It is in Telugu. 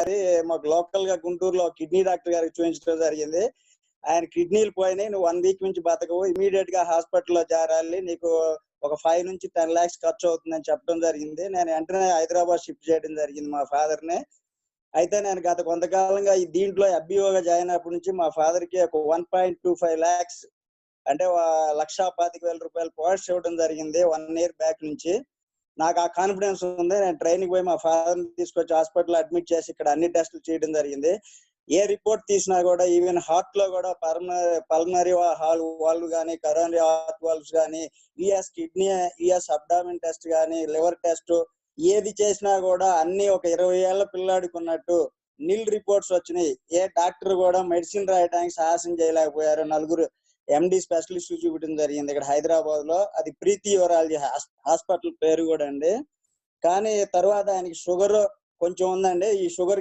ఒకసారి మాకు లోకల్ గా గుంటూరులో కిడ్నీ డాక్టర్ గారికి చూపించడం జరిగింది. ఆయన కిడ్నీలు పోయినాయి, నువ్వు 1 వీక్ నుంచి బతకవు, ఇమీడియట్ గా హాస్పిటల్లో చేరాలి, నీకు ఒక 5 నుంచి 10 lakhs ఖర్చు అవుతుందని చెప్పడం జరిగింది. నేను వెంటనే హైదరాబాద్ షిఫ్ట్ చేయడం జరిగింది మా ఫాదర్ ని. అయితే నేను గత కొంతకాలంగా ఈ దీంట్లో FBOగా జాయిన్ అయినప్పటి నుంచి మా ఫాదర్ కి ఒక 1.25 lakhs అంటే 1,25,000 పోస్ట్ ఇవ్వడం జరిగింది 1 year బ్యాక్ నుంచి. నాకు ఆ కాన్ఫిడెన్స్ ఉంది. నేను ట్రైన్కి పోయి మా ఫాదర్ ని తీసుకొచ్చి హాస్పిటల్ అడ్మిట్ చేసి ఇక్కడ అన్ని టెస్టులు చేయడం జరిగింది. ఏ రిపోర్ట్ తీసినా కూడా ఈవెన్ హార్ట్ లో కూడా పల్మనరీ వాల్వ్ కానీ, కరోనరీ హార్ట్ వాల్వ్స్ కానీ, ఈఎస్ కిడ్నీ, ఈఎస్ అబ్డామిన్ టెస్ట్ కానీ, లివర్ టెస్ట్ ఏది చేసినా కూడా అన్ని ఒక 20 ఏళ్ల పిల్లాడికి ఉన్నట్టు నిల్ రిపోర్ట్స్ వచ్చినాయి. ఏ డాక్టర్ కూడా మెడిసిన్ రాయడానికి సాహసం చేయలేకపోయారు. 4 MD స్పెషలిస్ట్ చూపించడం జరిగింది ఇక్కడ హైదరాబాద్ లో. అది ప్రీతి యూరాలజీ హాస్పిటల్ పేరు కూడా అండి. కానీ తర్వాత ఆయనకి షుగర్ కొంచెం ఉందండి. ఈ షుగర్